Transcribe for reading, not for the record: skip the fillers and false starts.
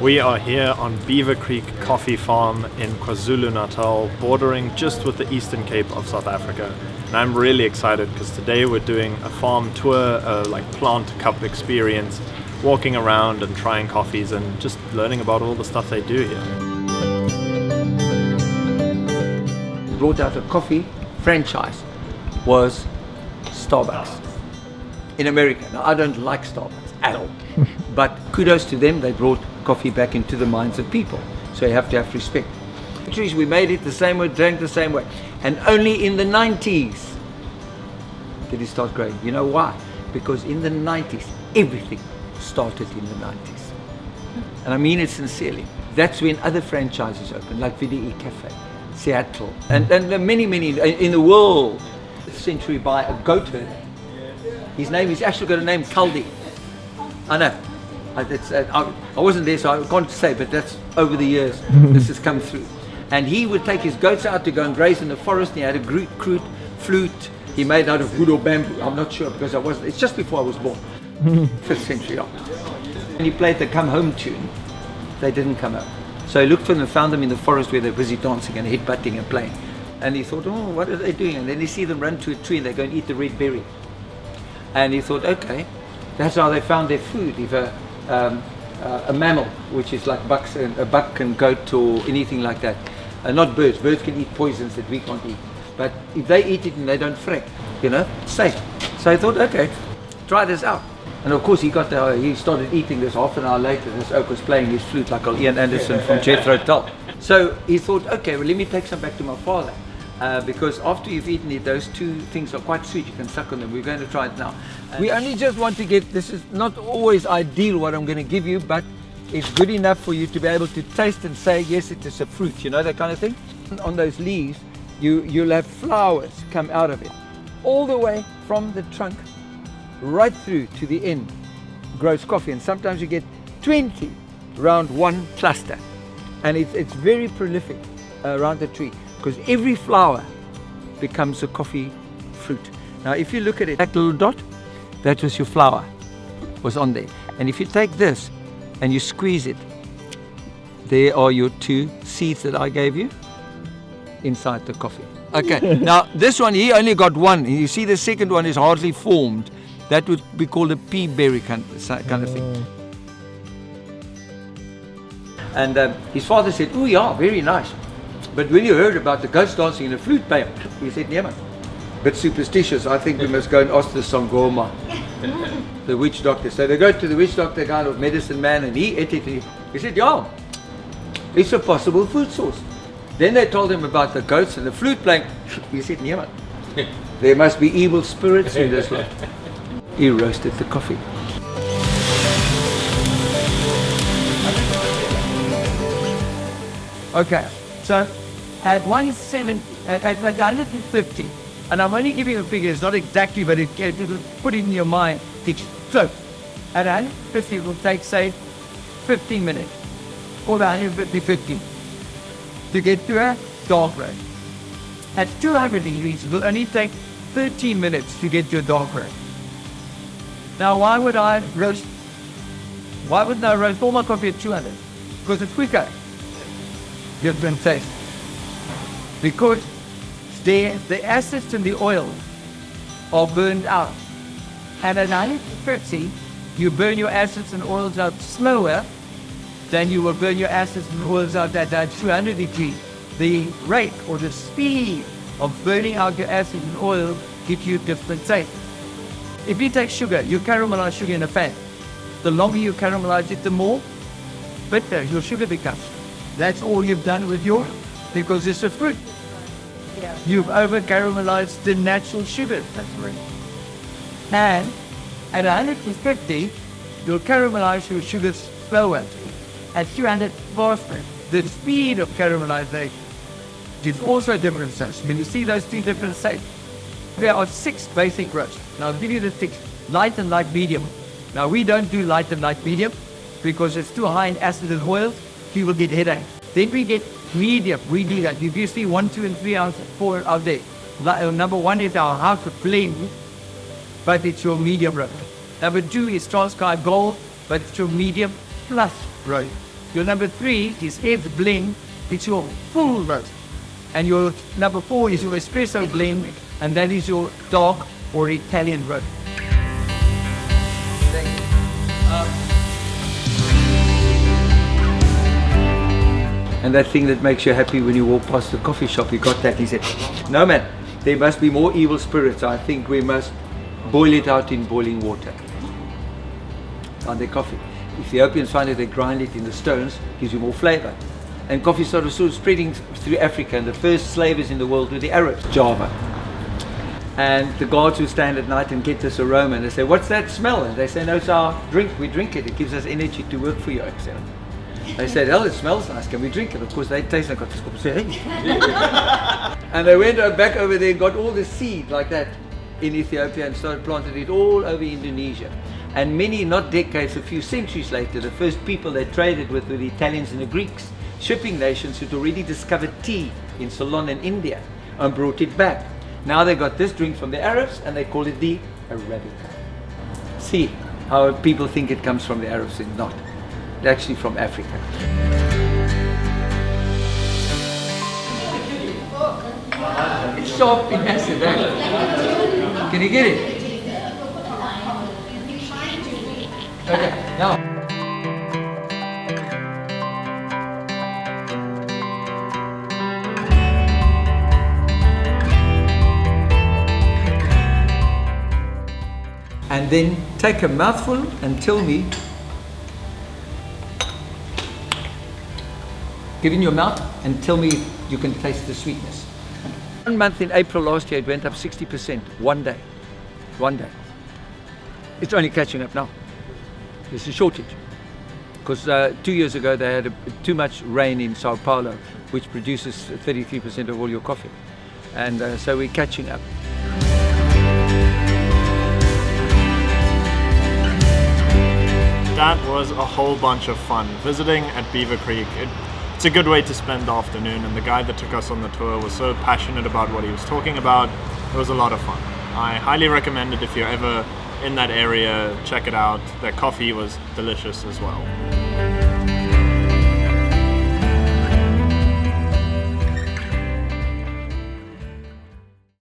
We are here on Beaver Creek Coffee Farm in KwaZulu-Natal, bordering just with the Eastern Cape of South Africa. And I'm really excited because today we're doing a farm tour, like plant cup experience, walking around and trying coffees and just learning about all the stuff they do here. Brought out a coffee franchise was Starbucks in America. Now, I don't like Starbucks at all, but kudos to them, they brought coffee back into the minds of people. So you have to have respect. We made it the same way, drank the same way, and only in the 90s did it start growing. You know why? Because in the 90s, everything started in the 90s. And I mean it sincerely. That's when other franchises opened, like VDE Cafe, Seattle, and many in the world. Century by a goat herder. His name is actually got a name, Kaldi. I know. I wasn't there, so I can't say, but that's over the years this has come through. And he would take his goats out to go and graze in the forest. And he had a flute he made out of wood or bamboo. I'm not sure because it's just before I was born, 5th century on. And he played the Come Home tune. They didn't come out. So he looked for them and found them in the forest where they're busy dancing and headbutting and playing. And he thought, oh, what are they doing? And then he see them run to a tree and they go and eat the red berry. And he thought, okay, that's how they found their food. If a mammal, which is like a buck and goat or anything like that, not birds. Birds can eat poisons that we can't eat. But if they eat it and they don't freak, it's safe. So I thought, okay, try this out. And of course he started eating this. Half an hour later, this oak was playing his flute like Ian Anderson from Jethro Tull. So he thought, okay, well, let me take some back to my father. Because after you've eaten it, those two things are quite sweet. You can suck on them. We're going to try it now. We only just want to this is not always ideal what I'm going to give you, but it's good enough for you to be able to taste and say, yes, it is a fruit, that kind of thing. On those leaves, you'll have flowers come out of it, all the way from the trunk right through to the end grows coffee. And sometimes you get 20 around one cluster. And it's very prolific around the tree, because every flower becomes a coffee fruit. Now, if you look at it, that little dot, that was your flower, was on there. And if you take this and you squeeze it, there are your two seeds that I gave you inside the coffee. Okay, now this one, he only got one. You see the second one is hardly formed. That would be called a pea berry kind of thing. And his father said, oh yeah, very nice. But when you heard about the ghost dancing in a flute player, he said, yeah man, bit superstitious. I think we must go and ask the Sangoma, the witch doctor. So they go to the witch doctor, kind of medicine man, and he ate it. He said, yeah, it's a possible food source. Then they told him about the goats and the flute playing. He said, yeah man, there must be evil spirits in this lot. He roasted the coffee. Okay, so at 170, at 150, and I'm only giving a figure, it's not exactly, but it'll put it in your mind. So, at 150, it will take, say, 15 minutes, or 150 to get to a dark roast. At 200 degrees, it will only take 13 minutes to get to a dark roast. Now, why would I roast all my coffee at 200? Because it's quicker. Different taste. Because the acids in the oil are burned out. And at 150, you burn your acids and oils out slower than you will burn your acids and oils out at 200 degrees. The rate or the speed of burning out your acids and oil gives you different taste. If you take sugar, you caramelize sugar in a pan. The longer you caramelize it, the more bitter your sugar becomes. That's all you've done with because it's a fruit. Yeah. You've over-caramelized the natural sugars. That's right. And at 150, you'll caramelize your sugars slower. At 200 faster. The speed of caramelization is also different. When you see those two different states, there are 6 basic roasts. Now I'll give you the 6, light and light medium. Now we don't do light and light medium because it's too high in acid and oils. You will get headache. Then we get medium. We do that. If you see 1, 2, and 3 hours, 4 out there. Number 1 is our house of flame, but it's your medium roast. Number 2 is Transkei Gold, but it's your medium plus roast. Your number 3 is head blend. It's your full roast. And your number 4 is your espresso blend, and that is your dark or Italian roast. Thank you. And that thing that makes you happy when you walk past the coffee shop, you got that? He said, no man, there must be more evil spirits. I think we must boil it out in boiling water. On their coffee. Ethiopians find that they grind it in the stones, gives you more flavor. And coffee started sort of spreading through Africa, and the first slavers in the world were the Arabs, Java. And the guards would stand at night and get this aroma, and they say, what's that smell? And they say, no, it's our drink, we drink it, it gives us energy to work for you, etc. They said, hell, it smells nice, can we drink it? Of course, they taste like, got this cup and say, hey. And they went back over there and got all the seed like that in Ethiopia and started planting it all over Indonesia. And many, not decades, a few centuries later, the first people they traded with were the Italians and the Greeks, shipping nations who'd already discovered tea in Ceylon and India and brought it back. Now they got this drink from the Arabs and they call it the Arabica. See how people think it comes from the Arabs, it's not. It's actually from Africa. It's soft in acid, eh? Can you get it? Okay, now. And then take a mouthful and tell me, give in your mouth and tell me you can taste the sweetness. 1 month in April last year, it went up 60%, one day. It's only catching up now. There's a shortage. Because 2 years ago they had too much rain in Sao Paulo, which produces 33% of all your coffee. And so we're catching up. That was a whole bunch of fun. Visiting at Beaver Creek, it's a good way to spend the afternoon, and the guy that took us on the tour was so passionate about what he was talking about. It was a lot of fun. I highly recommend it if you're ever in that area. Check it out. Their coffee was delicious as well.